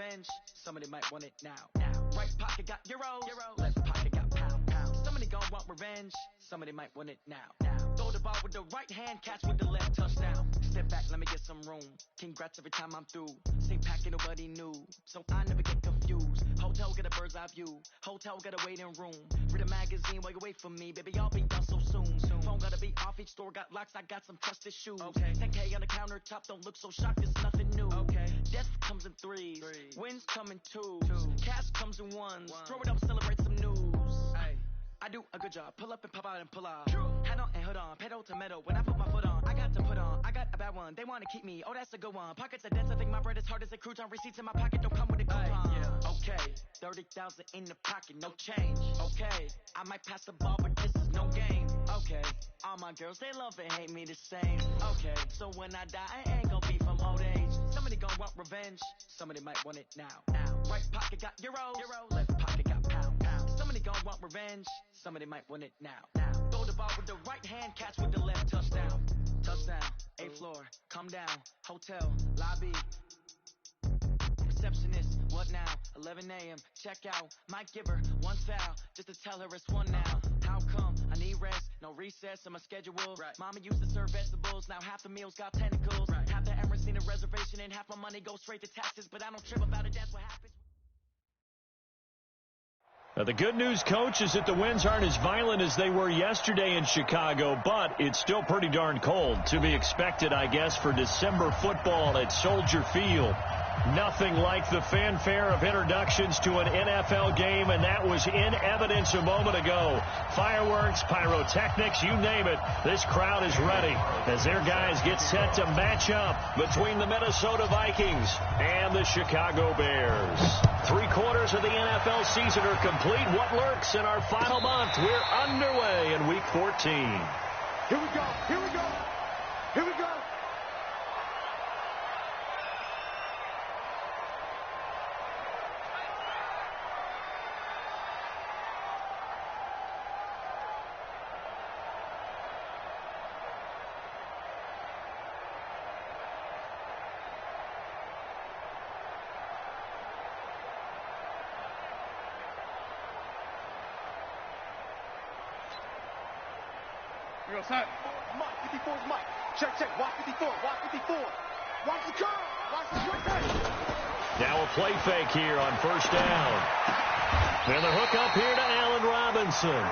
revenge. Somebody might want it now. Right pocket got euros, left pocket got pound. Somebody gon' want revenge. Somebody might want it now. Throw the ball with the right hand, catch with the left, touchdown. Step back, let me get some room. Congrats every time I'm through. Stay packing, nobody knew, so I never get confused. Hotel get a bird's eye view. Hotel get a waiting room. Read a magazine while you wait for me, baby. I'll be done so soon. Phone gotta be off, each store got locks. I got some trusted shoes. 10K on the countertop, don't look so shocked. It's nothing new. Death comes in threes. Wins come in twos. Cash comes in ones. Throw it up, celebrate some news. I do a good job. Pull up and pop out and pull off. Head on and hood on. Pedal to metal. When I put my foot on, I got to put on. I got a bad one. They want to keep me. Oh, that's a good one. Pockets are dense. I think my bread is hard as a crouton. Receipts in my pocket don't come with a coupon. Okay. 30,000 in the pocket. No change. Okay. I might pass the ball, but this is no game. Okay. All my girls, they love and hate me the same. Okay. So when I die, I ain't gonna be from old age. Somebody gonna want revenge. Somebody might want it now. Right pocket got euros. Left pocket got pound. Somebody gonna want revenge. Somebody might want it now. Throw the ball with the right hand, catch with the left, touchdown. Touchdown, 8th floor, come down, hotel, lobby. Receptionist, what now? 11 a.m., check out. Might give her one foul, just to tell her it's one now. How come? I need rest, no recess in my schedule. Mama used to serve vegetables, now half the meals got tentacles. Half the Emirates need a reservation and half my money goes straight to taxes. But I don't trip about it, that's what happens. Now, the good news, Coach, is that the winds aren't as violent as they were yesterday in Chicago, but it's still pretty darn cold. To be expected, I guess, for December football at Soldier Field. Nothing like the fanfare of introductions to an NFL game, and that was in evidence a moment ago. Fireworks, pyrotechnics, you name it. This crowd is ready as their guys get set to match up between the Minnesota Vikings and the Chicago Bears. 3/4 of the NFL season are complete. What lurks in our final month? We're underway in Week 14. Here we go. Here we go. Here we go. Mike, 54 is Mike. Check. Watch 54. Watch 54. Watch the curve. Watch the straight pass. Now a play fake here on first down. And the hook up here to Allen Robinson.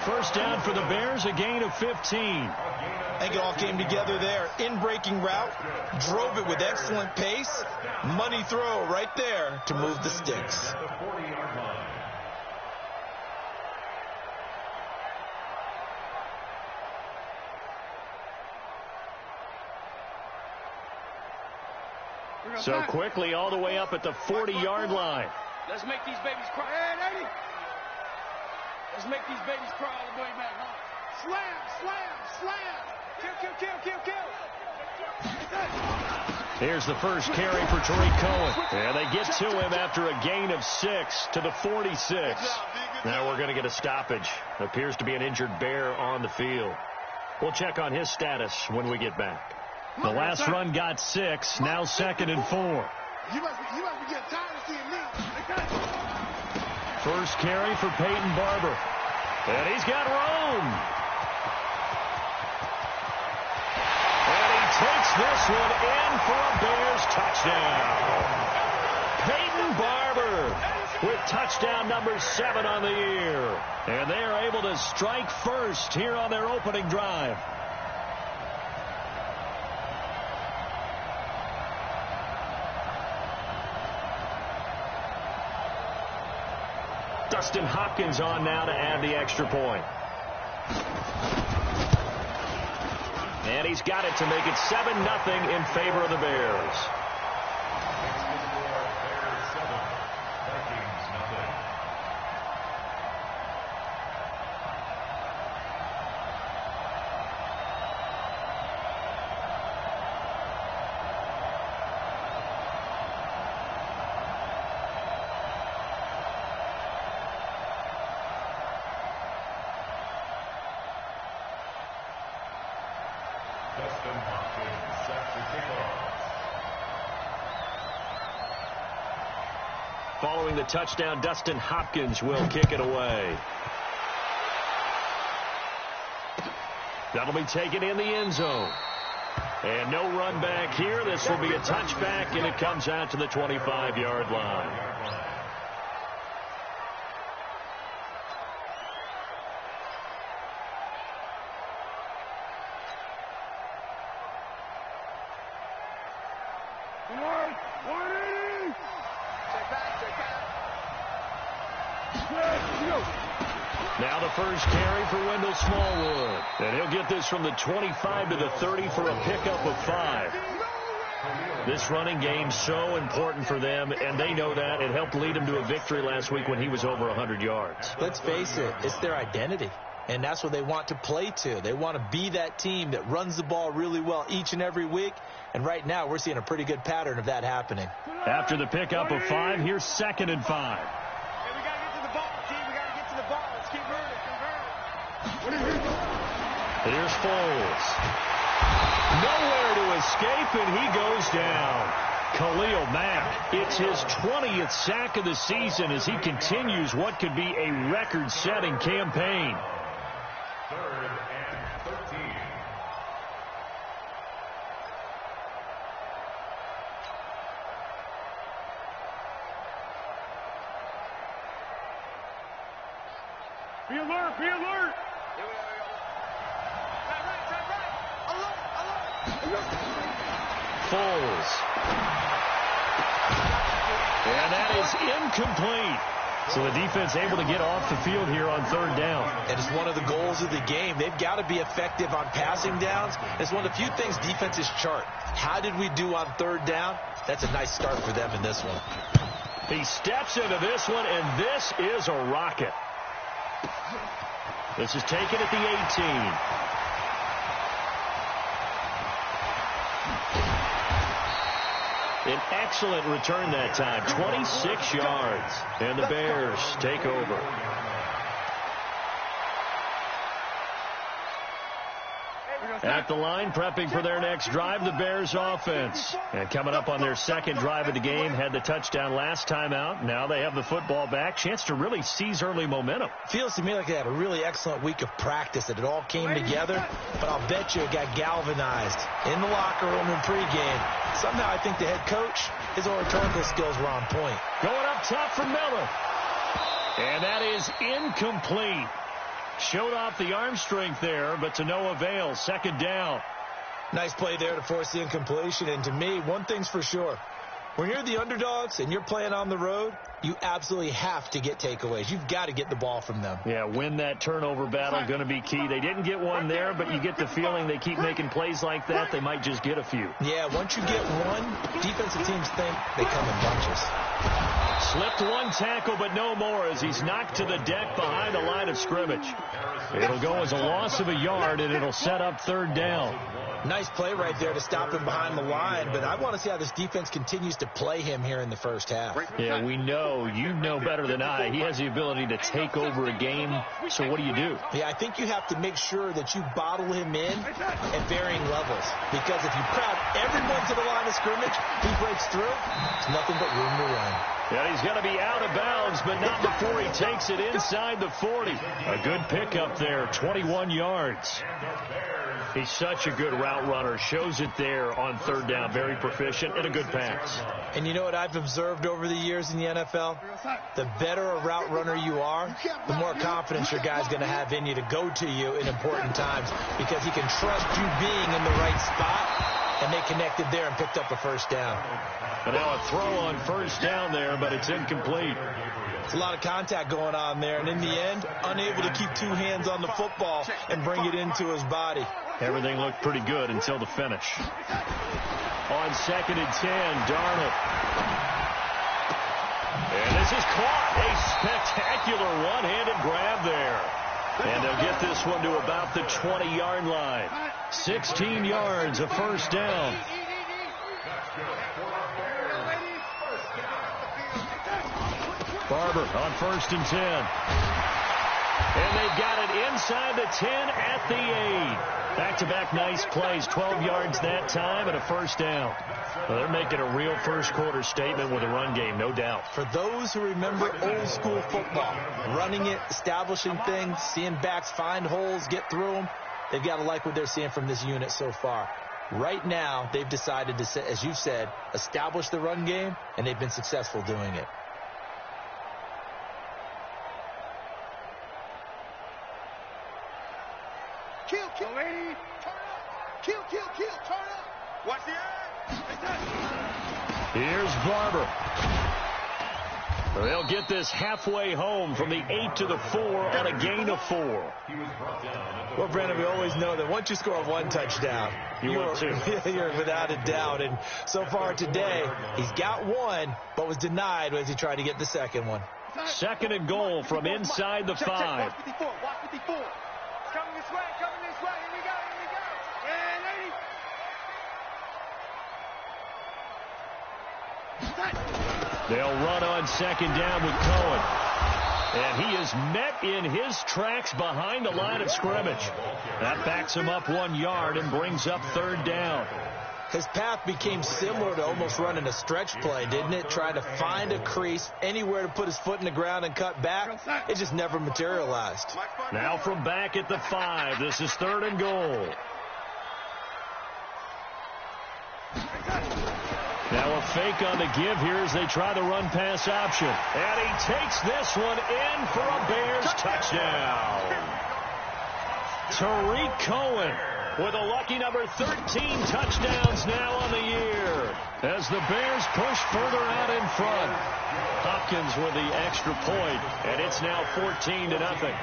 First down for the Bears, a gain of 15. I think it all came together there. In-breaking route, drove it with excellent pace. Money throw right there to move the sticks. So quickly all the way up at the 40-yard line. Let's make these babies cry. Hey, lady. Let's make these babies cry all the way back home. Slam. Here's the first carry for Tariq Cohen. And they get to him after a gain of 6 to the 46. Now we're going to get a stoppage. Appears to be an injured Bear on the field. We'll check on his status when we get back. The last run got 6, now 2nd and 4. You must be getting tired of seeing me. First carry for Peyton Barber. And he's got room. And he takes this one in for a Bears touchdown. Peyton Barber with touchdown number 7 on the year. And they are able to strike first here on their opening drive. Dustin Hopkins on now to add the extra point. And he's got it to make it 7-0 in favor of the Bears. Following the touchdown, Dustin Hopkins will kick it away. That'll be taken in the end zone. And no run back here. This will be a touchback, and it comes out to the 25-yard line. Now the first carry for Wendell Smallwood. And he'll get this from the 25 to the 30 for a pickup of 5. This running game so important for them, and they know that. It helped lead them to a victory last week when he was over 100 yards. Let's face it, it's their identity. And that's what they want to play to. They want to be that team that runs the ball really well each and every week. And right now, we're seeing a pretty good pattern of that happening. After the pickup of 5, here's 2nd and 5. Hey, we got to get to the ball, team. We got to get to the ball. Let's keep moving. Here's Foles. Nowhere to escape, and he goes down. Khalil Mack, it's his 20th sack of the season as he continues what could be a record-setting campaign. 3rd and 13. Be alert, be alert. Foles. And that is incomplete. So the defense able to get off the field here on 3rd down. And it's one of the goals of the game. They've got to be effective on passing downs. It's one of the few things defenses chart. How did we do on 3rd down? That's a nice start for them in this one. He steps into this one, and this is a rocket. This is taken at the 18. An excellent return that time, 26 yards. And the Bears take over. At the line, prepping for their next drive, the Bears offense. And coming up on their 2nd drive of the game, had the touchdown last time out. Now they have the football back. Chance to really seize early momentum. Feels to me like they had a really excellent week of practice, that it all came together. But I'll bet you it got galvanized in the locker room in pregame. Somehow I think the head coach, his oratorical skills were on point. Going up top for Miller. And that is incomplete. Showed off the arm strength there, but to no avail. 2nd down. Nice play there to force the incompletion. And to me, one thing's for sure. When you're the underdogs and you're playing on the road, you absolutely have to get takeaways. You've got to get the ball from them. Yeah, win that turnover battle, going to be key. They didn't get one there, but you get the feeling they keep making plays like that, they might just get a few. Yeah, once you get one, defensive teams think they come in bunches. Slipped one tackle, but no more as he's knocked to the deck behind the line of scrimmage. It'll go as a loss of a yard, and it'll set up 3rd down. Nice play right there to stop him behind the line, but I want to see how this defense continues to play him here in the first half. Yeah, we know. You know better than I. He has the ability to take over a game, so what do you do? Yeah, I think you have to make sure that you bottle him in at varying levels, because if you crowd everyone to the line of scrimmage, he breaks through, it's nothing but room to run. Yeah, he's going to be out of bounds, but not before he takes it inside the 40. A good pickup there, 21 yards. He's such a good route runner. Shows it there on 3rd down. Very proficient and a good pass. And you know what I've observed over the years in the NFL? The better a route runner you are, the more confidence your guy's going to have in you to go to you in important times, because he can trust you being in the right spot. And they connected there and picked up a 1st down. But now a throw on 1st down there, but it's incomplete. It's a lot of contact going on there, and in the end, unable to keep 2 hands on the football and bring it into his body. Everything looked pretty good until the finish. On 2nd and 10, Darnold. And this is caught. A spectacular one-handed grab there. And they'll get this one to about the 20-yard line. 16 yards, a 1st down. Barber on 1st and 10. And they've got it inside the 10 at the 8. Back-to-back nice plays, 12 yards that time and a first down. Well, they're making a real first-quarter statement with a run game, no doubt. For those who remember old-school football, running it, establishing things, seeing backs find holes, get through them, they've got to like what they're seeing from this unit so far. Right now, they've decided to, as you've said, establish the run game, and they've been successful doing it. Kill, lady. Turn up. Kill, turn up. Watch the eye. Here's Barber. They'll get this halfway home from the 8 to the 4 on a gain of 4. Well, Brandon, we always know that once you score one touchdown, you're without a doubt. And so far today, he's got one, but was denied as he tried to get the second one. Second and goal from inside the 5. Watch 54. Coming this way. Here we go. And lady. They'll run on second down with Cohen. And he is met in his tracks behind the line of scrimmage. That backs him up 1 yard and brings up third down. His path became similar to almost running a stretch play, didn't it? Trying to find a crease, anywhere to put his foot in the ground and cut back. It just never materialized. Now from back at the 5, this is third and goal. Now a fake on the give here as they try the run-pass option. And he takes this one in for a Bears touchdown. Tariq Cohen with a lucky number 13 touchdowns now on the year as the Bears push further out in front. Hopkins with the extra point, and it's now 14-0.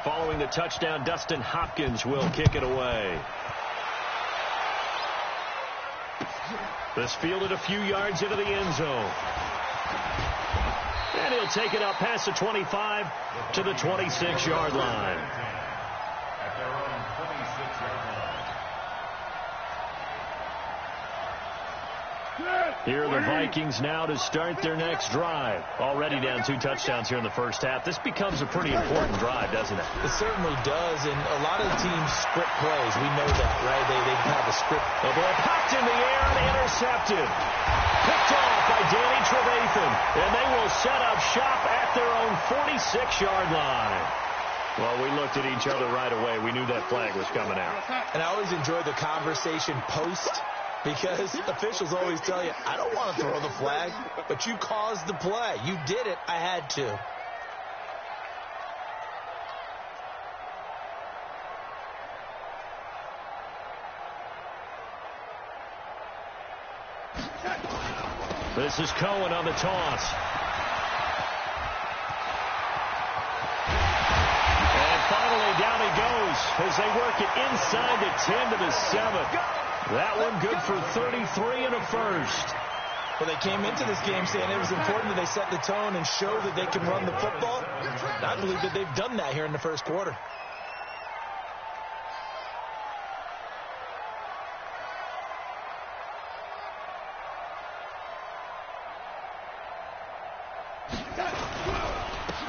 Following the touchdown, Dustin Hopkins will kick it away. This fielded a few yards into the end zone. And he'll take it up past the 25 to the 26-yard line. At their own 26-yard line. Here are the Vikings now to start their next drive. Already down 2 touchdowns here in the first half. This becomes a pretty important drive, doesn't it? It certainly does, and a lot of the teams script plays. We know that, right? They have a script. The ball popped in the air and intercepted. Picked off by Danny Trevathan, and they will set up shop at their own 46-yard line. Well, we looked at each other right away. We knew that flag was coming out. And I always enjoy the conversation post, because officials always tell you, I don't want to throw the flag, but you caused the play. You did it. I had to. This is Cohen on the toss. And finally down he goes as they work it inside the 10 to the 7. That one good for 33 and a first. Well, they came into this game saying it was important that they set the tone and show that they can run the football. And I believe that they've done that here in the first quarter.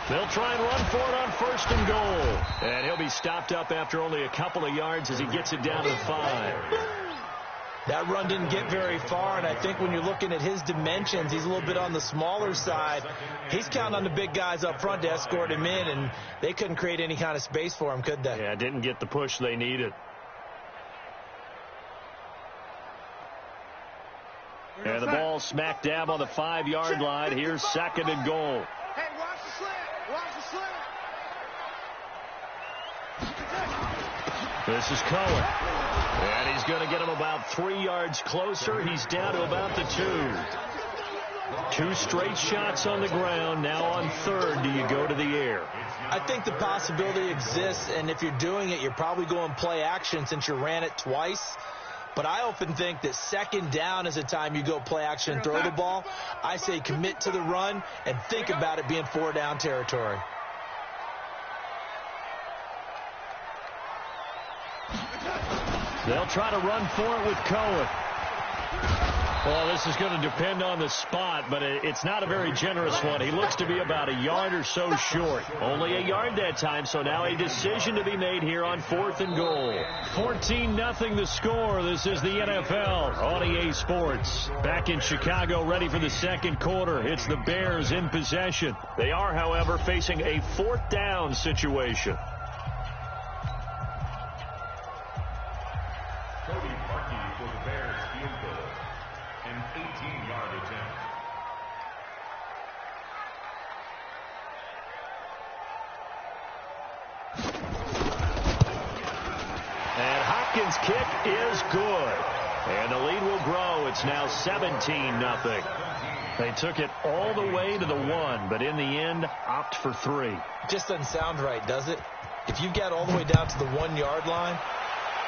They'll try and run for it on first and goal. And he'll be stopped up after only a couple of yards as he gets it down to the 5. That run didn't get very far, and I think when you're looking at his dimensions, he's a little bit on the smaller side. He's counting on the big guys up front to escort him in, and they couldn't create any kind of space for him, could they? Yeah, didn't get the push they needed. And the ball smack dab on the 5-yard line. Here's second and goal. Hey, watch the slant. Watch the slant. This is Cohen. And he's going to get him about 3 yards closer. He's down to about the 2. 2 straight shots on the ground. Now on third, do you go to the air? I think the possibility exists, and if you're doing it, you're probably going play action since you ran it twice. But I often think that second down is a time you go play action and throw the ball. I say commit to the run and think about it being 4-down territory. They'll try to run for it with Cohen. Well, this is going to depend on the spot, but it's not a very generous one. He looks to be about a yard or so short. Only a yard that time, so now a decision to be made here on 4th and goal. 14-0 the score. This is the NFL on EA Sports. Back in Chicago, ready for the second quarter. It's the Bears in possession. They are, however, facing a 4th down situation. An 18-yard attempt. And Hopkins' kick is good. And the lead will grow. It's now 17-0. They took it all the way to the 1, but in the end, opt for 3. Just doesn't sound right, does it? If you get all the way down to the 1-yard line,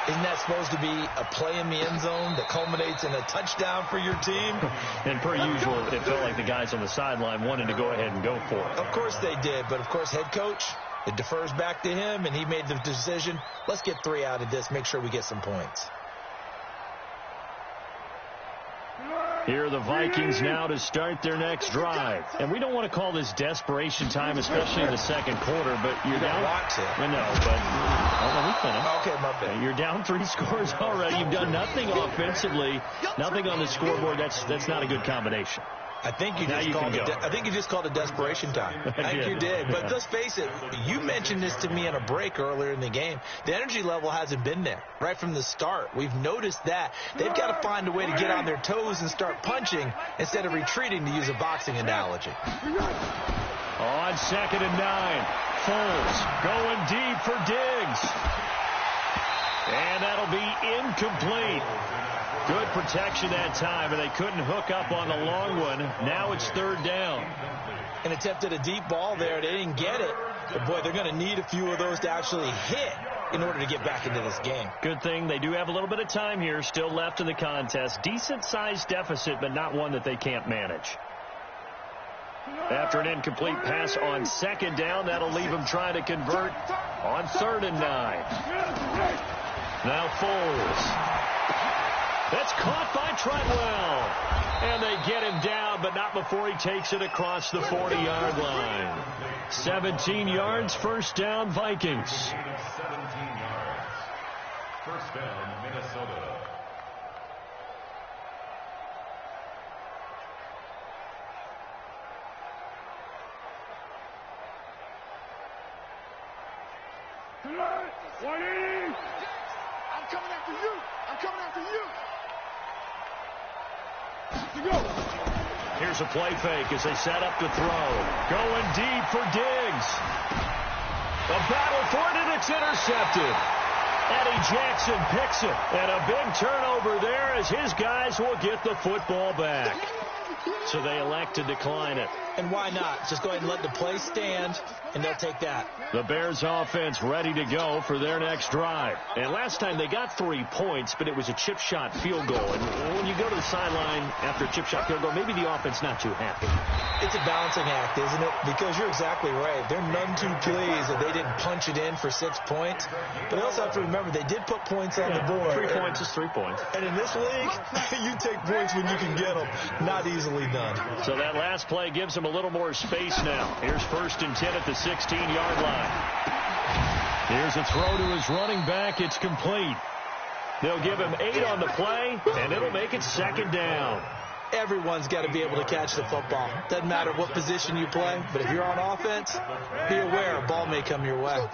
isn't that supposed to be a play in the end zone that culminates in a touchdown for your team? And per usual, it felt like the guys on the sideline wanted to go ahead and go for it. Of course they did, but of course head coach, it defers back to him, and he made the decision, let's get 3 out of this, make sure we get some points. Here are the Vikings now to start their next drive. And we don't want to call this desperation time, especially in the second quarter, but you're down. Want to. I know, but let me finish. Okay, my bad. You're down 3 scores already. You've done nothing offensively, nothing on the scoreboard. That's not a good combination. I think you just called it desperation time. I think you did. But let's face it, you mentioned this to me in a break earlier in the game. The energy level hasn't been there right from the start. We've noticed that. They've got to find a way to get on their toes and start punching instead of retreating, to use a boxing analogy. On 2nd and 9, Foles going deep for Diggs. And that'll be incomplete. Good protection that time, and they couldn't hook up on the long one. Now it's 3rd down. And attempted a deep ball there. They didn't get it. But, boy, they're going to need a few of those to actually hit in order to get back into this game. Good thing they do have a little bit of time here still left in the contest. Decent-sized deficit, but not one that they can't manage. After an incomplete pass on 2nd down, that'll leave them trying to convert on 3rd and 9. Now Foles. That's caught by Treadwell. And they get him down, but not before he takes it across the 40-yard line. 17 yards, 1st down, Vikings. 17 yards. 1st down, Minnesota. I'm coming after you. I'm coming after you. Here's a play fake as they set up to throw. Going deep for Diggs. A battle for it, and it's intercepted. Eddie Jackson picks it. And a big turnover there as his guys will get the football back. So they elect to decline it. And why not? Just go ahead and let the play stand, and they'll take that. The Bears offense ready to go for their next drive. And last time they got 3 points, but it was a chip shot field goal. And when you go to the sideline after a chip shot field goal, maybe the offense not too happy. It's a balancing act, isn't it? Because you're exactly right. They're none too pleased that they didn't punch it in for 6 points. But they also have to remember they did put points on the board. 3 points is 3 points. And in this league, you take points when you can get them. Not easily done. So that last play gives them a little more space now. Here's 1st and 10 at the 16-yard line. Here's a throw to his running back. It's complete. They'll give him 8 on the play, and it'll make it 2nd down. Everyone's got to be able to catch the football. Doesn't matter what position you play, but if you're on offense, be aware a ball may come your way.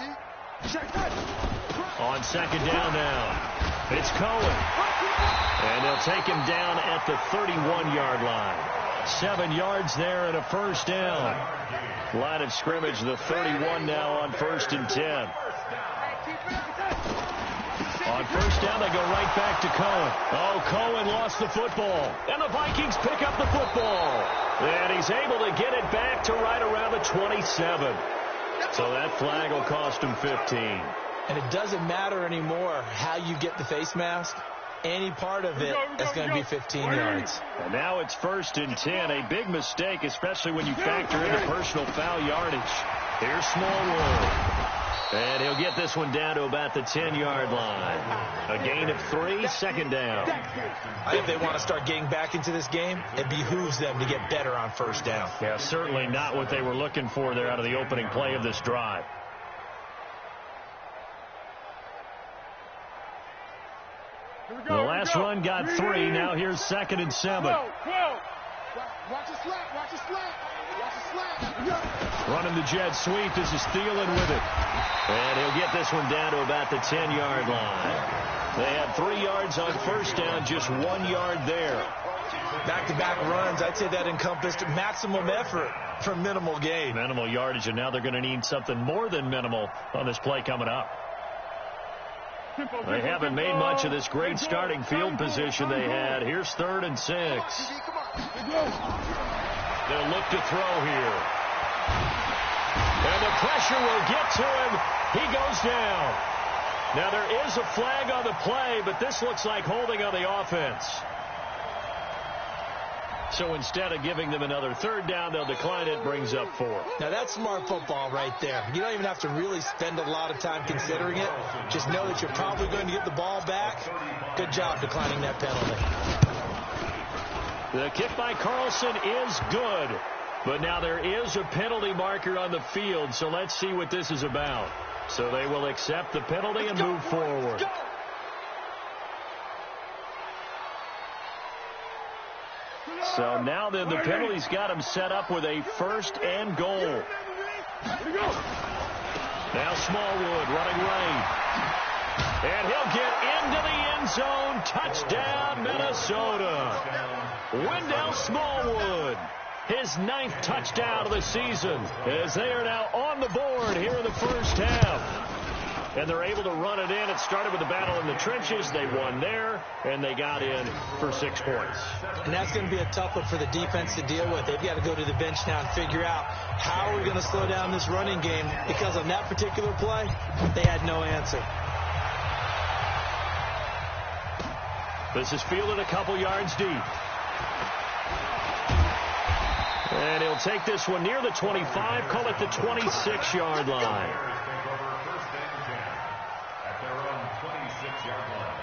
On 2nd down now, it's Cohen. And they'll take him down at the 31-yard line. 7 yards there and a 1st down. Line of scrimmage, the 31 now on 1st and 10. On 1st down, they go right back to Cohen. Oh, Cohen lost the football. And the Vikings pick up the football. And he's able to get it back to right around the 27. So that flag will cost him 15. And it doesn't matter anymore how you get the face mask. Any part of it is going to be 15 yards. And now it's 1st and 10. A big mistake, especially when you factor in the personal foul yardage. Here's Smallwood. And he'll get this one down to about the 10-yard line. A gain of 3, second down. If they want to start getting back into this game, it behooves them to get better on first down. Yeah, certainly not what they were looking for there out of the opening play of this drive. The last run got 3. Now here's 2nd and 7. Watch the slant. Watch the slant. Watch the slant. Running the jet sweep. This is Thielen with it. And he'll get this one down to about the 10-yard line. They had 3 yards on first down, just 1 yard there. Back-to-back runs, I'd say that encompassed maximum effort for minimal gain. Minimal yardage, and now they're going to need something more than minimal on this play coming up. They haven't made much of this great starting field position they had. Here's 3rd and 6. They'll look to throw here. And the pressure will get to him. He goes down. Now there is a flag on the play, but this looks like holding on the offense. So instead of giving them another 3rd down, they'll decline it, brings up 4. Now that's smart football right there. You don't even have to really spend a lot of time considering it. Just know that you're probably going to get the ball back. Good job declining that penalty. The kick by Carlson is good. But now there is a penalty marker on the field, so let's see what this is about. So they will accept the penalty and move forward. So now then the penalty's got him set up with a 1st and goal. Now Smallwood running right. And he'll get into the end zone. Touchdown, Minnesota. Wendell Smallwood. His 9th touchdown of the season as they are now on the board here in the first half. And they're able to run it in. It started with a battle in the trenches. They won there, and they got in for 6 points. And that's going to be a tough one for the defense to deal with. They've got to go to the bench now and figure out how we're going to slow down this running game, because on that particular play, they had no answer. This is fielded a couple yards deep. And he'll take this one near the 25, call it the 26-yard line. At their own 26-yard line.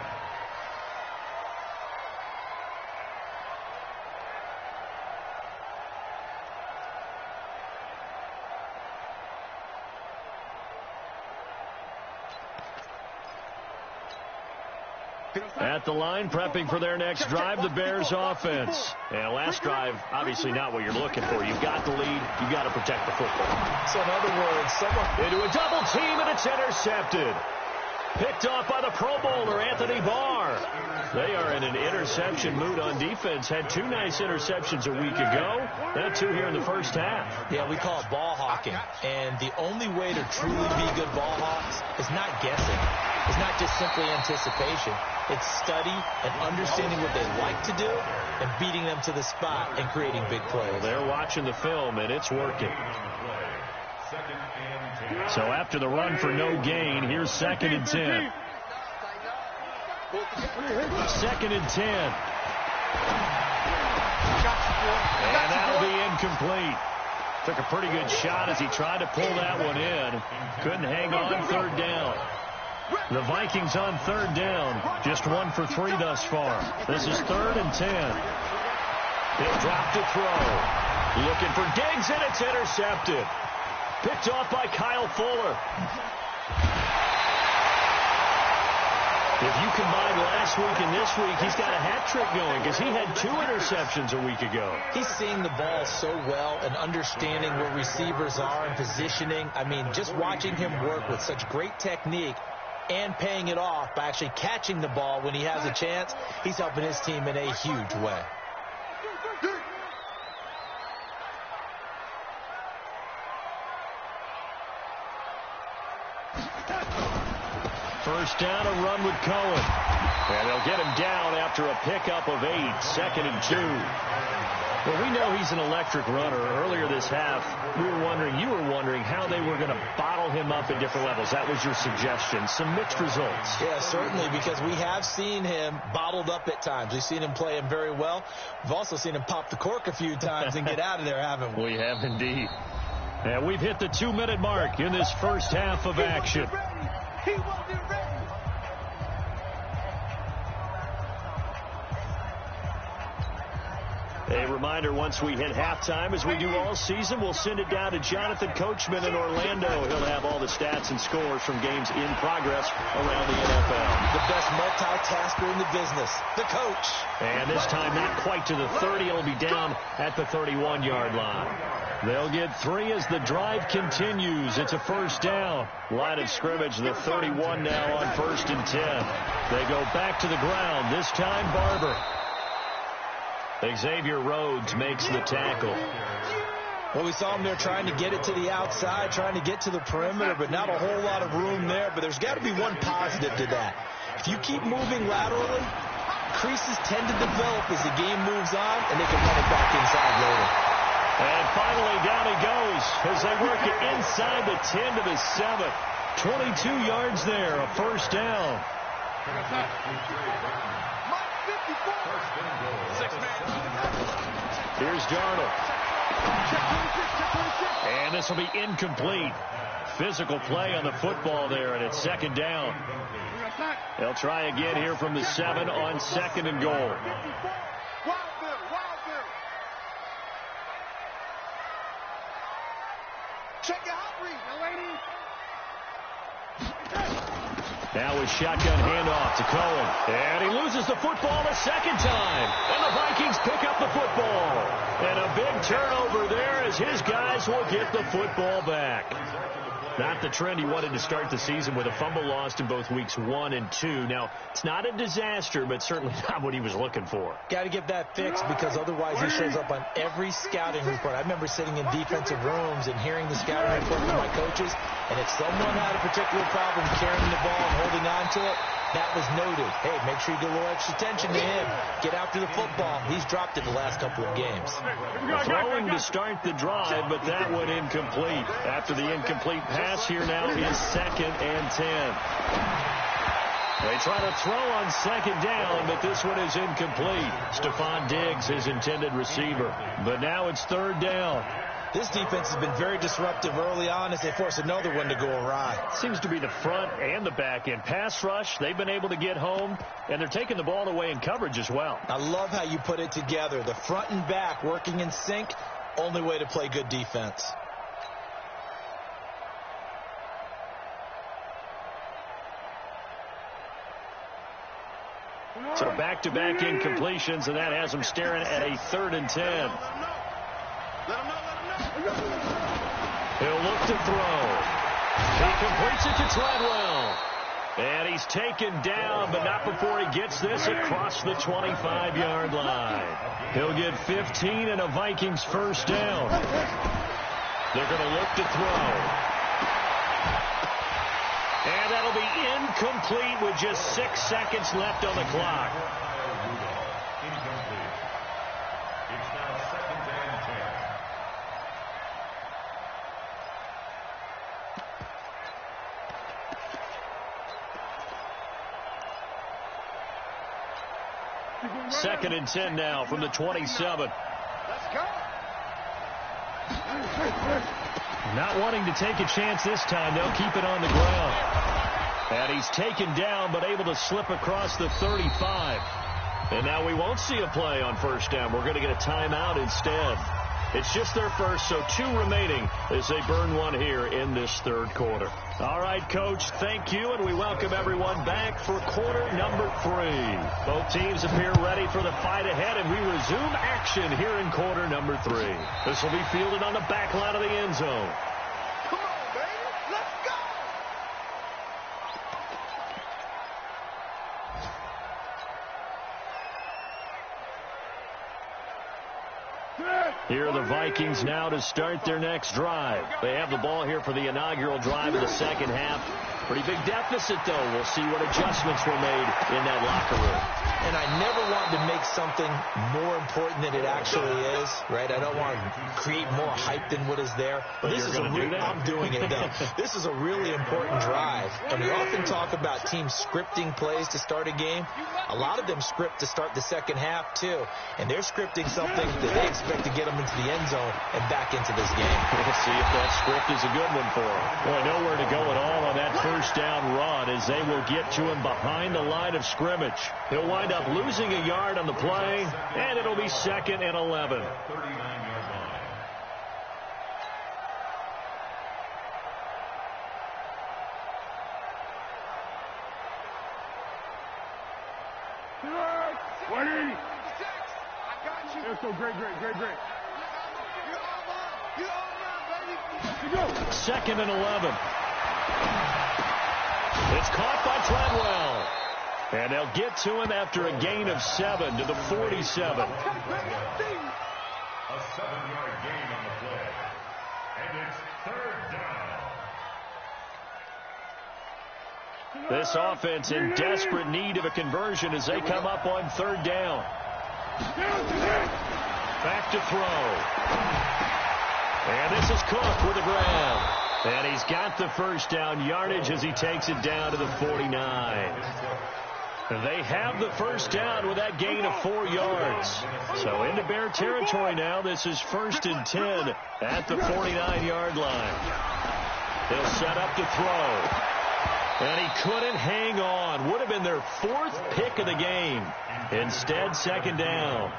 At the line, prepping for their next drive, the Bears offense. And last drive, obviously not what you're looking for. You've got the lead. You've got to protect the football. So in other words, someone into a double team, and it's intercepted. Picked off by the Pro Bowler, Anthony Barr. They are in an interception mood on defense. Had 2 nice interceptions a week ago. Now 2 here in the first half. Yeah, we call it ball hawking. And the only way to truly be good ball hawks is not guessing. It's not just simply anticipation. It's study and understanding what they like to do and beating them to the spot and creating big plays. Well, they're watching the film, and it's working. So after the run for no gain, here's 2nd and 10. 2nd and 10. And that'll be incomplete. Took a pretty good shot as he tried to pull that one in. Couldn't hang on 3rd down. The Vikings on 3rd down. Just 1 for 3 thus far. This is 3rd and 10. He'll drop to throw. Looking for Diggs, and it's intercepted. Picked off by Kyle Fuller. If you combine last week and this week, he's got a hat trick going because he had 2 interceptions a week ago. He's seeing the ball so well and understanding where receivers are and positioning. I mean, just watching him work with such great technique and paying it off by actually catching the ball when he has a chance, he's helping his team in a huge way. First down, a run with Cohen. And they'll get him down after a pickup of 8, 2nd and 2. Well, we know he's an electric runner. Earlier this half, you were wondering how they were going to bottle him up at different levels. That was your suggestion. Some mixed results. Yeah, certainly, because we have seen him bottled up at times. We've seen him play him very well. We've also seen him pop the cork a few times and get out of there, haven't we? We have indeed. And we've hit the 2-minute mark in this first half of action. He wasn't ready. A reminder, once we hit halftime, as we do all season, we'll send it down to Jonathan Coachman in Orlando. He'll have all the stats and scores from games in progress around the NFL. The best multitasker in the business, the coach. And this time not quite to the 30. It'll be down at the 31-yard line. They'll get 3 as the drive continues. It's a first down. Line of scrimmage, the 31 now on 1st and 10. They go back to the ground. This time, Barber. Xavier Rhodes makes the tackle. Well, we saw him there trying to get it to the outside, trying to get to the perimeter, but not a whole lot of room there. But there's got to be one positive to that. If you keep moving laterally, creases tend to develop as the game moves on, and they can run it back inside later. And finally, down he goes as they work it inside the 10 to the 7. 22 yards there, a first down. Here's Darnold. And this will be incomplete. Physical play on the football there, and it's second down. They'll try again here from the 7 on 2nd and goal. Check your hot read, lady. Now a shotgun handoff to Cohen. And he loses the football a second time. And the Vikings pick up the football. And a big turnover there as his guys will get the football back. Not the trend he wanted to start the season with a fumble lost in both weeks 1 and 2. Now, it's not a disaster, but certainly not what he was looking for. Got to get that fixed because otherwise he shows up on every scouting report. I remember sitting in defensive rooms and hearing the scouting report from my coaches, and if someone had a particular problem carrying the ball and holding on to it, that was noted. Hey, make sure you get a little extra attention to him. Get after the football. He's dropped it the last couple of games. Throwing to start the drive, but that one incomplete. After the incomplete pass, here now is 2nd and 10. They try to throw on 2nd down, but this one is incomplete. Stephon Diggs, his intended receiver. But now it's 3rd down. This defense has been very disruptive early on as they force another one to go awry. Seems to be the front and the back end. Pass rush, they've been able to get home, and they're taking the ball away in coverage as well. I love how you put it together. The front and back working in sync, only way to play good defense. So back-to-back incompletions, and that has them staring at a 3rd and 10. He'll look to throw. He completes it to Treadwell. And he's taken down, but not before he gets this across the 25-yard line. He'll get 15 and a Vikings first down. They're going to look to throw. And that'll be incomplete with just 6 seconds left on the clock. Incomplete. It's now 2nd and 10. Second and 10 now from the 27. Let's go. Not wanting to take a chance this time. They'll keep it on the ground. And he's taken down, but able to slip across the 35. And now we won't see a play on first down. We're going to get a timeout instead. It's just their first, so 2 remaining as they burn one here in this 3rd quarter. All right, Coach, thank you, and we welcome everyone back for quarter number 3. Both teams appear ready for the fight ahead, and we resume action here in quarter number 3. This will be fielded on the back line of the end zone. Come on, baby. Let's go. Here are the Vikings now to start their next drive. They have the ball here for the inaugural drive of the second half. Pretty big deficit, though. We'll see what adjustments were made in that locker room. And I never want to make something more important than it actually is, right? I don't want to create more hype than what is there. But this is I'm doing it, though. This is a really important drive. And we often talk about teams scripting plays to start a game. A lot of them script to start the second half, too. And they're scripting something that they expect to get them into the end zone and back into this game. We'll see if that script is a good one for them. Boy, nowhere to go at all on that first down run as they will get to him behind the line of scrimmage. He'll wind up losing a yard on the play, and it'll be 2nd and 11. 39-yard line. Let's go, great. 2nd and 11. It's caught by Treadwell. And they'll get to him after a gain of 7 to the 47. A 7-yard gain on the play. And it's 3rd down. This offense in desperate need of a conversion as they come up on 3rd down. Back to throw. And this is Cook with a grab. And he's got the first down yardage as he takes it down to the 49. They have the first down with that gain of 4 yards. So into Bear territory now. This is 1st and 10 at the 49-yard line. They'll set up to throw. And he couldn't hang on. Would have been their 4th pick of the game. Instead, 2nd down.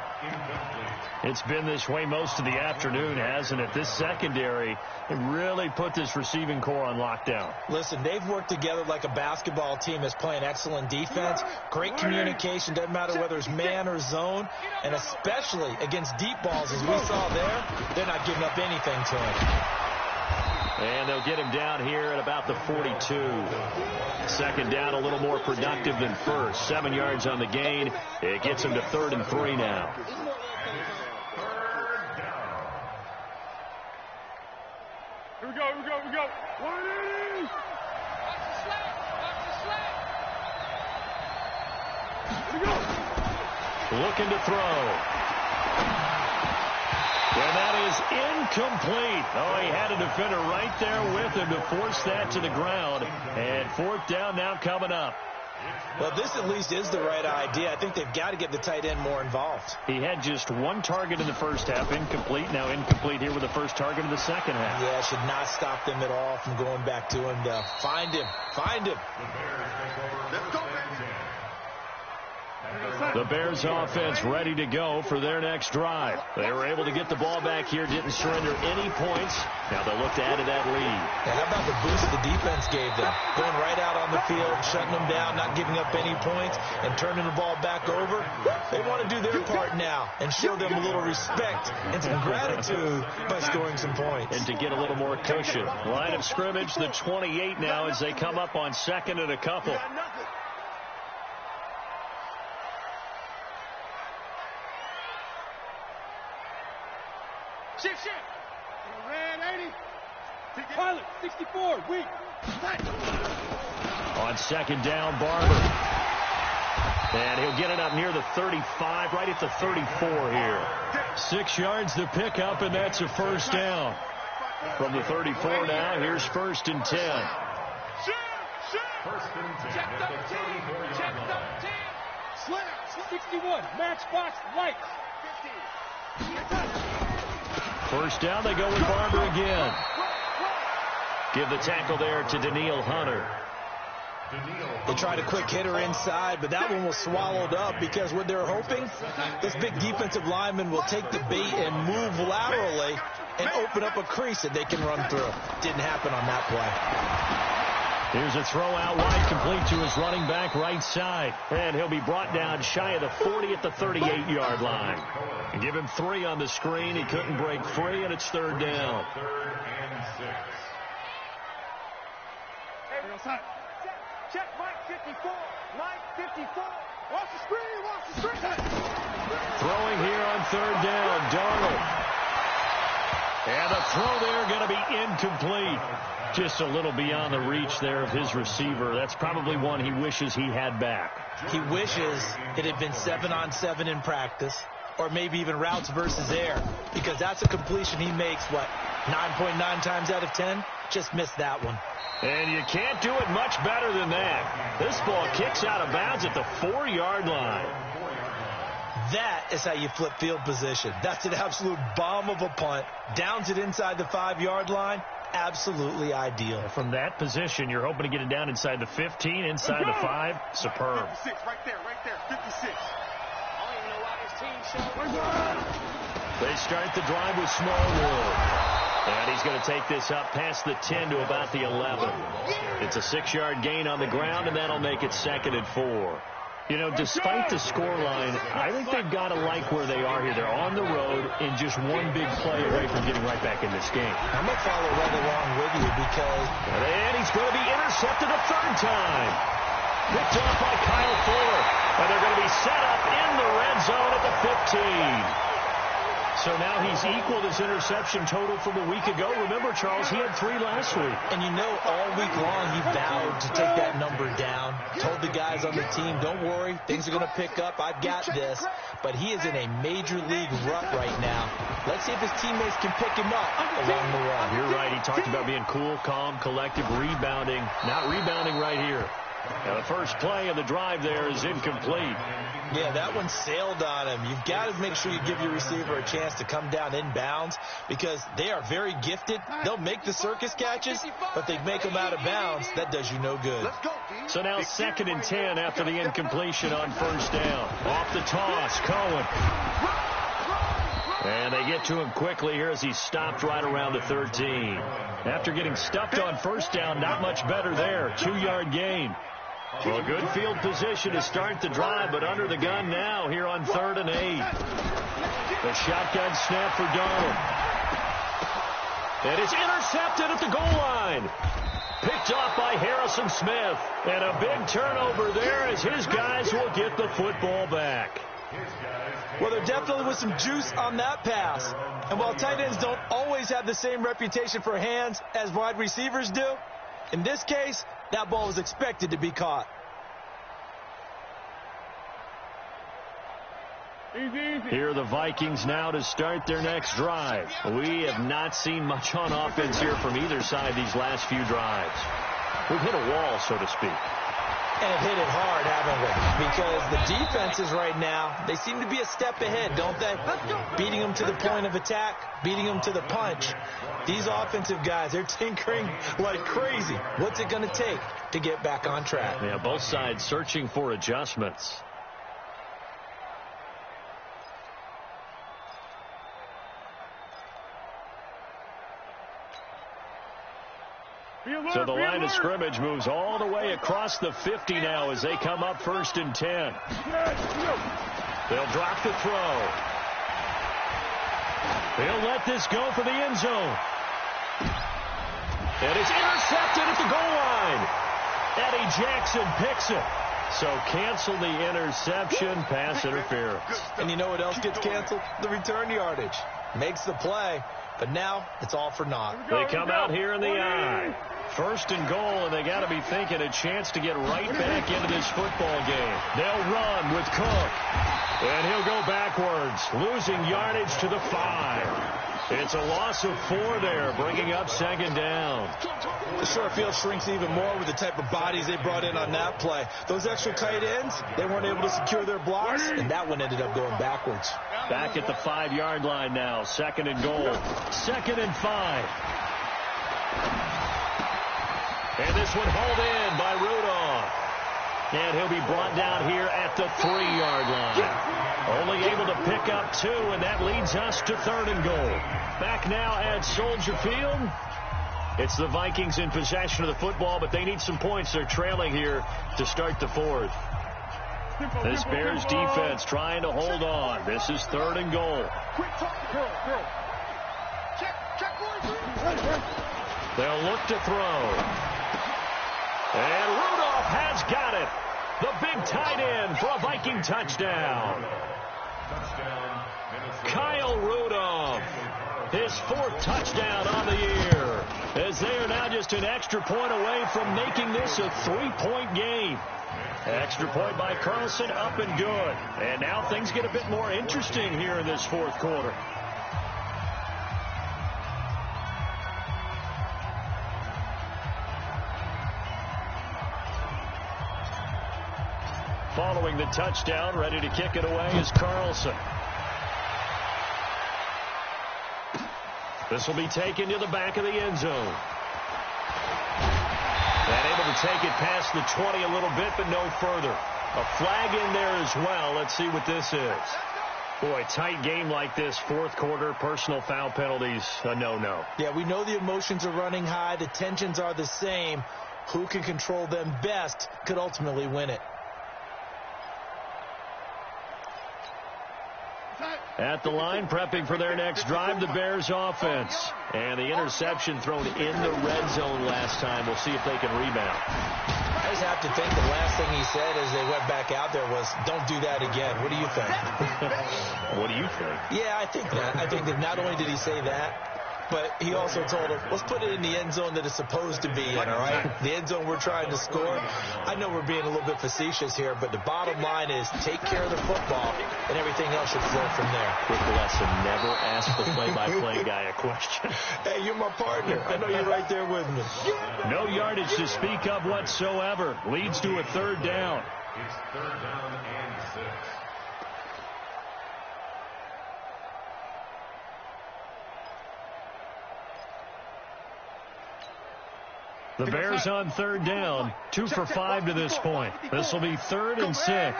It's been this way most of the afternoon, hasn't it? This secondary really put this receiving core on lockdown. Listen, they've worked together like a basketball team that's playing excellent defense. Great communication. Doesn't matter whether it's man or zone. And especially against deep balls, as we saw there, they're not giving up anything to him. And they'll get him down here at about the 42. 2nd down, a little more productive than first. 7 yards on the gain. It gets him to 3rd and 3 now. Here we go. 180! Watch the slant! Here we go! Looking to throw. And that is incomplete. Oh, he had a defender right there with him to force that to the ground. And 4th down now coming up. Well, this at least is the right idea. I think they've got to get the tight end more involved. He had just 1 target in the first half, incomplete. Now incomplete here with the first target of the second half. Yeah, should not stop them at all from going back to him to find him. Let's go, The Bears offense ready to go for their next drive. They were able to get the ball back here, didn't surrender any points. Now they'll look to add to that lead. Now, how about the boost the defense gave them? Going right out on the field, shutting them down, not giving up any points, and turning the ball back over. They want to do their part now and show them a little respect and some gratitude by scoring some points. And to get a little more cushion. Line of scrimmage, the 28 now as they come up on 2nd and a couple. Shift. Red 80. Pilot, 64, weak. On 2nd down, Barber. And he'll get it up near the 35, right at the 34 here. 6 yards the pickup, and that's a first down. From the 34 now, here's 1st and 10. First and 10. Checked up team. Checked up team. Slam. 61. Matchbox lights. 50. First down, they go with Barber again. Give the tackle there to Daniil Hunter. They tried a quick hitter inside, but that one was swallowed up because what they're hoping, this big defensive lineman will take the bait and move laterally and open up a crease that they can run through. Didn't happen on that play. Here's a throw out wide, complete to his running back right side. And he'll be brought down shy of the 40 at the 38-yard line. And give him 3 on the screen. He couldn't break free, and it's 3rd down. 3rd and 6. Check Mike 54. Mike 54. Watch the screen. Throwing here on 3rd down, Darnold. And the throw there going to be incomplete. Just a little beyond the reach there of his receiver. That's probably one he wishes he had back. He wishes it had been 7-on-7 in practice, or maybe even routes versus air, because that's a completion he makes, 9.9 times out of 10? Just missed that one. And you can't do it much better than that. This ball kicks out of bounds at the 4-yard line. That is how you flip field position. That's an absolute bomb of a punt. Downs it inside the 5-yard line. Absolutely ideal. From that position, you're hoping to get it down inside the 15, inside the 5. Superb. 56, right there, 56. I don't even know why this team showed. They start the drive with Smallwood. And he's going to take this up past the 10 to about the 11. It's a 6-yard gain on the ground, and that'll make it 2nd and 4. You know, despite the scoreline, I think they've got to like where they are here. They're on the road in just one big play away from getting right back in this game. I'm going to follow right along with you because... And he's going to be intercepted a 3rd time. Picked off by Kyle Fuller. And they're going to be set up in the red zone at the 15. So now he's equaled his interception total from a week ago. Remember, Charles, he had 3 last week. And you know, all week long he vowed to take that number down. Told the guys on the team, don't worry, things are going to pick up. I've got this. But he is in a major league rut right now. Let's see if his teammates can pick him up along the way. You're right. He talked about being cool, calm, collective, rebounding. Not rebounding right here. Now the first play of the drive there is incomplete. Yeah, that one sailed on him. You've got to make sure you give your receiver a chance to come down inbounds because they are very gifted. They'll make the circus catches, but they make them out of bounds. That does you no good. So now 2nd and 10 after the incompletion on 1st down. Off the toss, Cohen. And they get to him quickly here as he's stopped right around the 13. After getting stuffed on 1st down, not much better there. 2-yard gain. Well, good field position to start the drive, but under the gun now here on 3rd and 8. The shotgun snap for Donald. And it's intercepted at the goal line. Picked off by Harrison Smith. And a big turnover there as his guys will get the football back. Well, there definitely was some juice on that pass. And while tight ends don't always have the same reputation for hands as wide receivers do, in this case, that ball was expected to be caught. Here are the Vikings now to start their next drive. We have not seen much on offense here from either side these last few drives. We've hit a wall, so to speak. And have hit it hard, haven't we? Because the defenses right now, they seem to be a step ahead, don't they? Beating them to the point of attack, beating them to the punch. These offensive guys, they're tinkering like crazy. What's it going to take to get back on track? Yeah, both sides searching for adjustments. So the line of scrimmage moves all the way across the 50 now as they come up 1st and 10. They'll drop the throw. They'll let this go for the end zone. And it's intercepted at the goal line. Eddie Jackson picks it. So cancel the interception, pass interference. And you know what else gets canceled? The return yardage. Makes the play, but now it's all for naught. They come out here in the I. 1st and goal, and they got to be thinking a chance to get right back into this football game. They'll run with Cook. And he'll go backwards, losing yardage to the 5. It's a loss of 4 there, bringing up 2nd down. The short field shrinks even more with the type of bodies they brought in on that play. Those extra tight ends, they weren't able to secure their blocks, and that one ended up going backwards. Back at the 5-yard line now, 2nd and goal. 2nd and 5. And this one hauled in by Rudolph. And he'll be brought down here at the 3-yard line. Only able to pick up 2, and that leads us to 3rd and goal. Back now at Soldier Field. It's the Vikings in possession of the football, but they need some points. They're trailing here to start the 4th. This Bears defense trying to hold on. This is 3rd and goal. They'll look to throw. And Rudolph has got it. The big tight end for a Viking touchdown. Kyle Rudolph. his 4th touchdown on the year, as they are now just an extra point away from making this a 3-point game. Extra point by Carlson, up and good. And now things get a bit more interesting here in this 4th quarter. Following the touchdown, ready to kick it away is Carlson. This will be taken to the back of the end zone. And able to take it past the 20 a little bit, but no further. A flag in there as well. Let's see what this is. Boy, tight game like this, 4th quarter, personal foul penalties, a no-no. Yeah, we know the emotions are running high. The tensions are the same. Who can control them best could ultimately win it. At the line, prepping for their next drive, the Bears offense. And the interception thrown in the red zone last time. We'll see if they can rebound. I just have to think the last thing he said as they went back out there was, don't do that again. What do you think? What do you think? Yeah, I think that. I think that not only did he say that, but he also told him, let's put it in the end zone that it's supposed to be in, all right? The end zone we're trying to score. I know we're being a little bit facetious here, but the bottom line is take care of the football, and everything else should flow from there. Quick lesson, never ask the play-by-play guy a question. Hey, you're my partner. I know you're right there with me. No yardage to speak of whatsoever. Leads to a 3rd down. It's 3rd down and 6. The Bears on 3rd down, 2 for 5 to this point. This will be 3rd and 6. Mike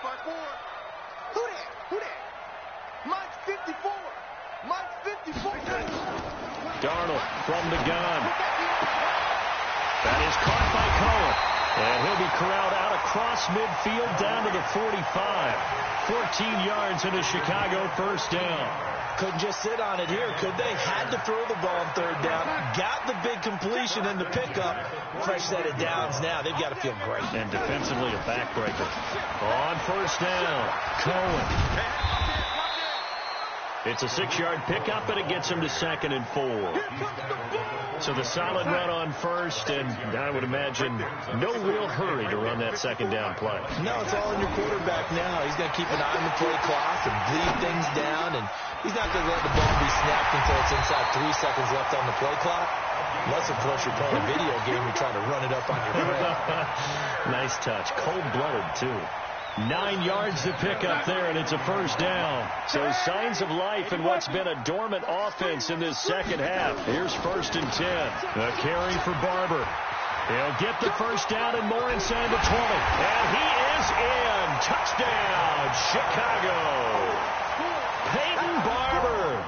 5-4. Who that? Mike 54. Mike 54. Darnold from the gun. That is caught by Cohen. And he'll be corralled out across midfield down to the 45. 14 yards and a Chicago 1st down. Couldn't just sit on it here, could they? Had to throw the ball on 3rd down. Got the big completion and the pickup. Fresh set of downs now. They've got to feel great. And defensively a backbreaker. On 1st down, Cohen. It's a 6-yard pickup, and it gets him to 2nd and 4. So the solid run on 1st, and I would imagine no real hurry to run that 2nd down play. No, it's all on your quarterback now. He's going to keep an eye on the play clock and bleed things down, and he's not going to let the ball be snapped until it's inside 3 seconds left on the play clock. Unless, of course, you're playing a video game, you try to run it up on your friend. Nice touch. Cold-blooded, too. 9 yards to pick up there, and it's a 1st down. So signs of life in what's been a dormant offense in this 2nd half. Here's 1st and 10. A carry for Barber. He'll get the 1st down and more inside the 20. And he is in. Touchdown, Chicago. Peyton Barber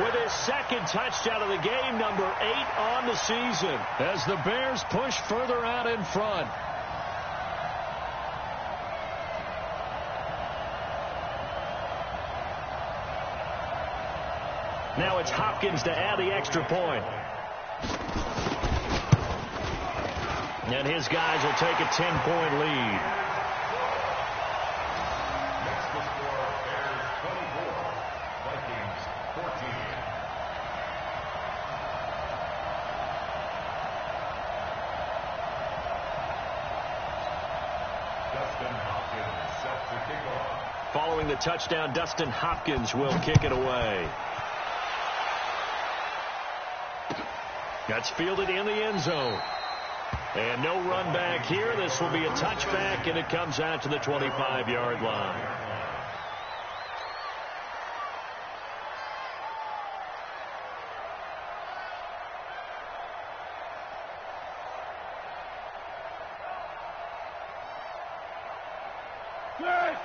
with his 2nd touchdown of the game, number 8 on the season, as the Bears push further out in front. Now it's Hopkins to add the extra point. And his guys will take a 10-point lead. Next to score, Bears 24, Vikings 14. Dustin Hopkins set to kick off. Following the touchdown, Dustin Hopkins will kick it away. That's fielded in the end zone. And no run back here. This will be a touchback, and it comes out to the 25-yard line.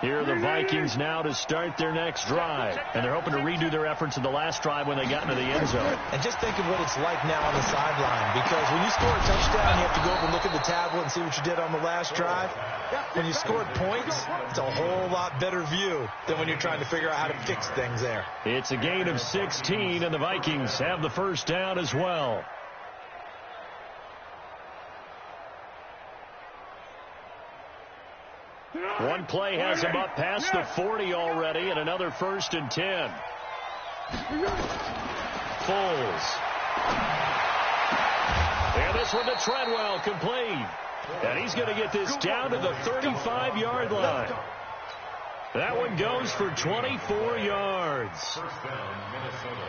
Here are the Vikings now to start their next drive. And they're hoping to redo their efforts in the last drive when they got into the end zone. And just think of what it's like now on the sideline. Because when you score a touchdown, you have to go over and look at the tablet and see what you did on the last drive. When you scored points, it's a whole lot better view than when you're trying to figure out how to fix things there. It's a gain of 16, and the Vikings have the 1st down as well. One play has him up past the 40 already, and another 1st and 10. Foles. And this one to Treadwell, complete. And he's going to get this down to the 35-yard line. That one goes for 24 yards. First down, Minnesota.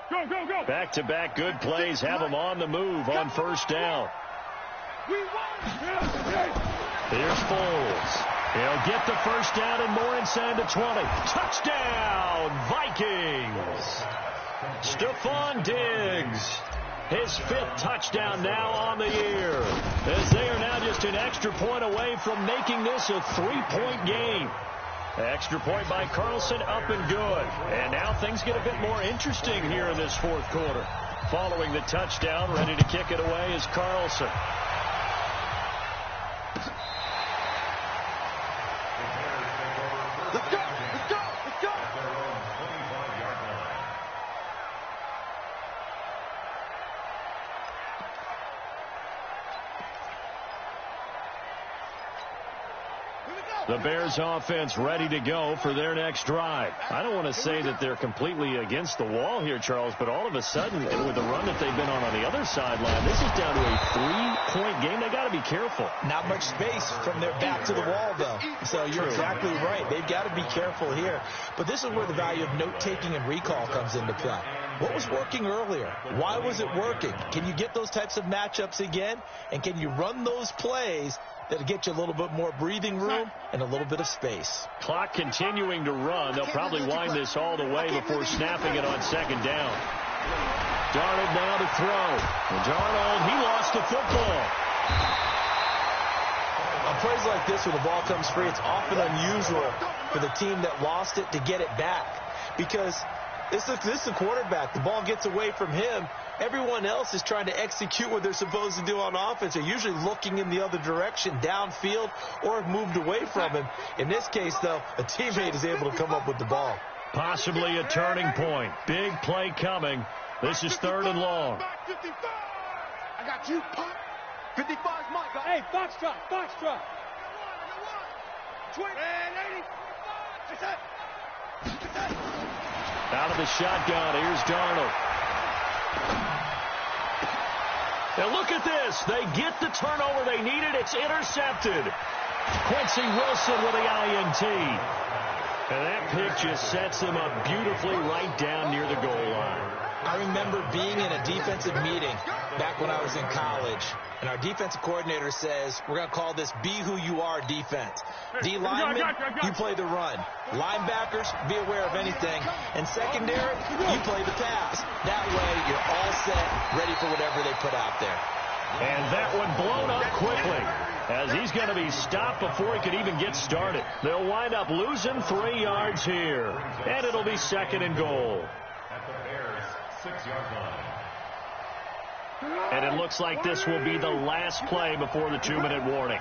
Go, go, go. Back-to-back good plays have him on the move on 1st down. Here's Foles. He'll get the 1st down and more inside the 20. Touchdown, Vikings. Stephon Diggs. His 5th touchdown now on the year, as they are now just an extra point away from making this a 3-point game. Extra point by Carlson, up and good. And now things get a bit more interesting here in this 4th quarter. Following the touchdown, ready to kick it away is Carlson. Let's go! Let's go! Let's go! At their own 25-yard line. The Bears offense ready to go for their next drive. I don't want to say that they're completely against the wall here, Charles, but all of a sudden, with the run that they've been on the other sideline, this is down to a 3-point game. They got to be careful. Not much space from their back to the wall, though. So you're exactly right. They've got to be careful here. But this is where the value of note-taking and recall comes into play. What was working earlier? Why was it working? Can you get those types of matchups again? And can you run those plays that'll get you a little bit more breathing room and a little bit of space? Clock continuing to run. They'll probably wind this all the way before snapping it on 2nd down. Darnold now to throw. And Darnold, he lost the football. On plays like this where the ball comes free, it's often unusual for the team that lost it to get it back, because this is the quarterback. The ball gets away from him. Everyone else is trying to execute what they're supposed to do on offense. They're usually looking in the other direction, downfield, or have moved away from him. In this case, though, a teammate is able to come up with the ball. Possibly a turning point. Big play coming. This is 3rd and long. I got you, Pop. 55's my guy. Hey, Foxtrot, Foxtrot. 20. And 80. That's it. That's it. Out of the shotgun, here's Darnold. Now look at this. They get the turnover they needed. It's intercepted. Quincy Wilson with the INT. And that pick just sets them up beautifully right down near the goal line. I remember being in a defensive meeting back when I was in college, and our defensive coordinator says, we're going to call this Be Who You Are defense. D linemen, you play the run. Linebackers, be aware of anything. And secondary, you play the pass. That way, you're all set, ready for whatever they put out there. And that one blown up quickly, as he's going to be stopped before he could even get started. They'll wind up losing 3 yards here, and it'll be 2nd and goal. At the Bears' 6-yard line. And it looks like this will be the last play before the 2-minute warning.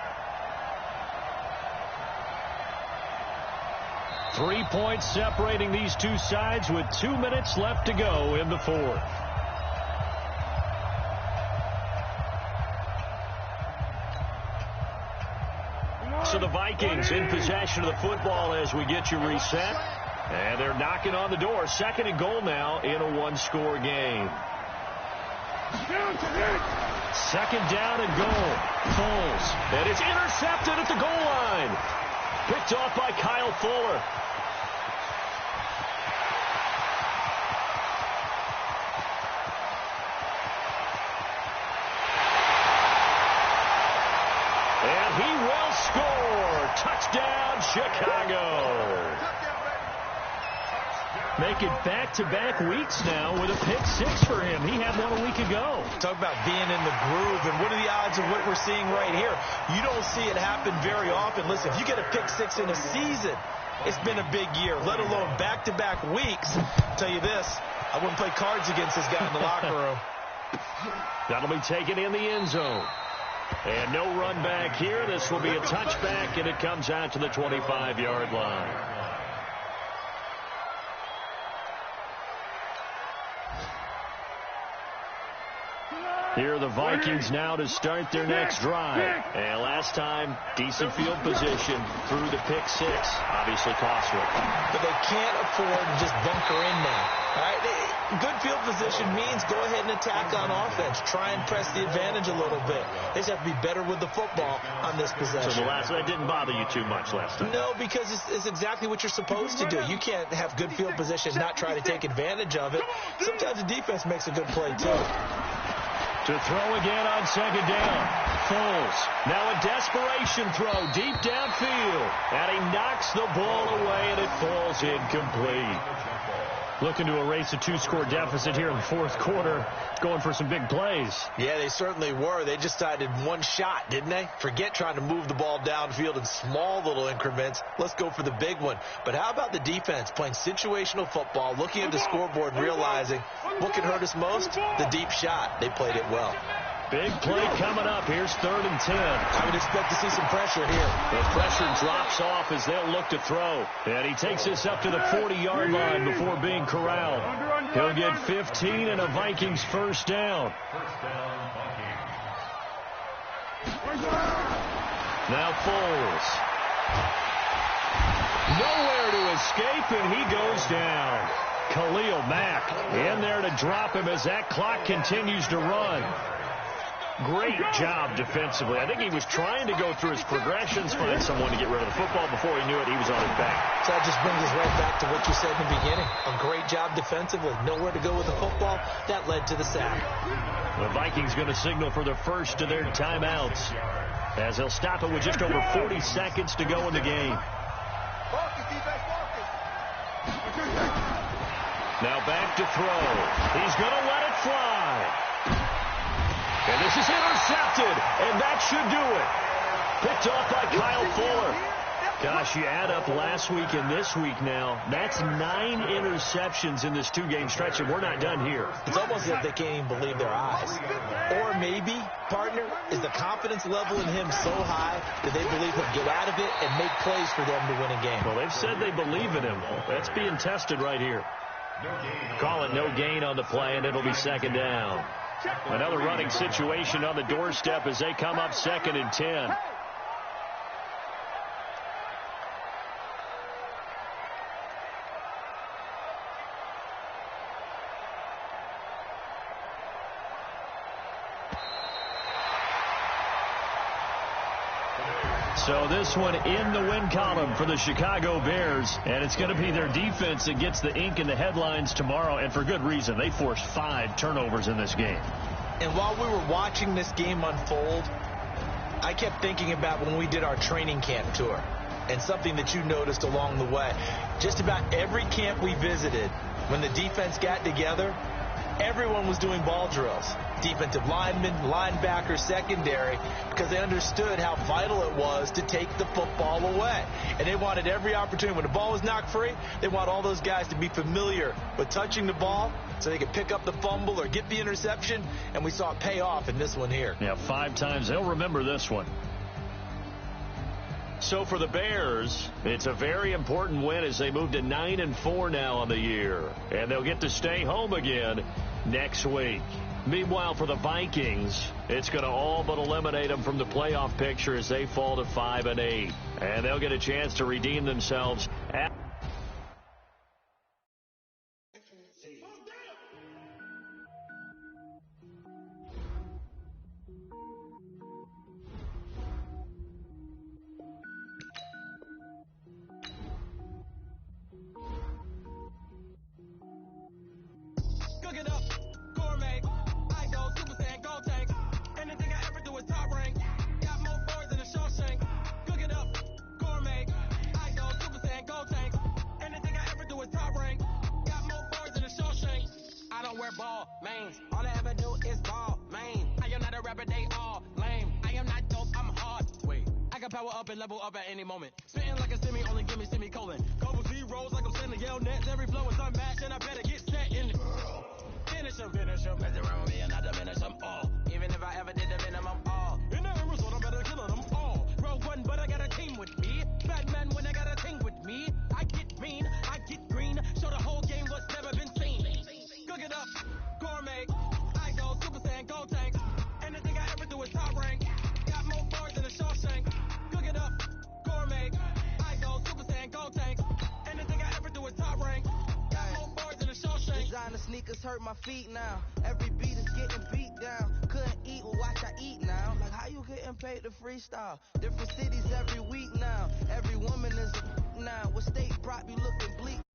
3 points separating these two sides with 2 minutes left to go in the 4th. So the Vikings in possession of the football as we get you reset. And they're knocking on the door. 2nd and goal now in a 1-score game. 2nd down and goal. Foles. And it's intercepted at the goal line. Picked off by Kyle Fuller. And he will score. Touchdown, Chicago. Make it back-to-back weeks now with a pick 6 for him. He had one a week ago. Talk about being in the groove, and what are the odds of what we're seeing right here? You don't see it happen very often. Listen, if you get a pick 6 in a season, it's been a big year, let alone back-to-back weeks. I'll tell you this, I wouldn't play cards against this guy in the locker room. That'll be taken in the end zone. And no run back here. This will be a touchback, and it comes out to the 25-yard line. Here are the Vikings now to start their next drive. And last time, decent field position through the pick six. Obviously costly. But they can't afford to just bunker in now. All right? Good field position means go ahead and attack on offense. Try and press the advantage a little bit. They just have to be better with the football on this possession. So that didn't bother you too much last time? No, because it's exactly what you're supposed to do. You can't have good field position, not try to take advantage of it. Sometimes the defense makes a good play, too. To throw again on second down. Foles. Now a desperation throw deep downfield. And he knocks the ball away, and it falls incomplete. Looking to erase a 2-score deficit here in the fourth quarter. Going for some big plays. Yeah, they certainly were. They just decided one shot, didn't they? Forget trying to move the ball downfield in small little increments. Let's go for the big one. But how about the defense playing situational football, looking at the scoreboard, realizing what can hurt us most? The deep shot. They played it well. Big play coming up. Here's 3rd and 10. I would expect to see some pressure here. The pressure drops off as they'll look to throw. And he takes this up to the 40-yard line before being corralled. He'll get 15 and a Vikings first down. Now Foles. Nowhere to escape, and he goes down. Khalil Mack in there to drop him as that clock continues to run. Great job defensively. I think he was trying to go through his progressions, find someone to get rid of the football. Before he knew it, he was on his back. So that just brings us right back to what you said in the beginning. A great job defensively. Nowhere to go with the football. That led to the sack. The Vikings going to signal for the first of their timeouts, as they'll stop it with just over 40 seconds to go in the game. Now back to throw. He's going to let it fly. And this is intercepted, and that should do it. Picked off by Kyle Fuller. Gosh, you add up last week and this week now. That's 9 interceptions in this 2-game stretch, and we're not done here. It's almost as if they can't even believe their eyes. Or maybe, partner, is the confidence level in him so high that they believe he'll get out of it and make plays for them to win a game. Well, they've said they believe in him. That's being tested right here. Call it no gain on the play, and it'll be second down. Another running situation on the doorstep as they come up 2nd and 10. So this one in the win column for the Chicago Bears, and it's going to be their defense that gets the ink in the headlines tomorrow, and for good reason. They forced 5 turnovers in this game. And while we were watching this game unfold, I kept thinking about when we did our training camp tour, and something that you noticed along the way. Just about every camp we visited, when the defense got together, everyone was doing ball drills. Defensive linemen, linebackers, secondary, because they understood how vital it was to take the football away. And they wanted every opportunity. When the ball was knocked free, they want all those guys to be familiar with touching the ball so they could pick up the fumble or get the interception, and we saw it pay off in this one here. Yeah, 5 times. They'll remember this one. So for the Bears, it's a very important win as they move to 9-4 now on the year. And they'll get to stay home again next week. Meanwhile, for the Vikings, it's going to all but eliminate them from the playoff picture as they fall to 5-8. And they'll get a chance to redeem themselves at level up at any moment. Spitting like a semi, only give me semicolon. Couple zeros like I'm sending yell nets. Every flow is unmatched, and I better get set in. Finish them. Mess around with me and I diminish them all. Even if I ever did the minimum all. In that result, I'm better killing them all. Rogue one, but I got a team with me. Batman when I got a team with me. I get mean, I get green. Show the whole game what's never been seen. Cook it up, gourmet. I go Super Saiyan, go sneakers hurt my feet now. Every beat is getting beat down. Couldn't eat, well watch I eat now. Like how you getting paid to freestyle? Different cities every week now. Every woman is a now. What state prop you looking bleak?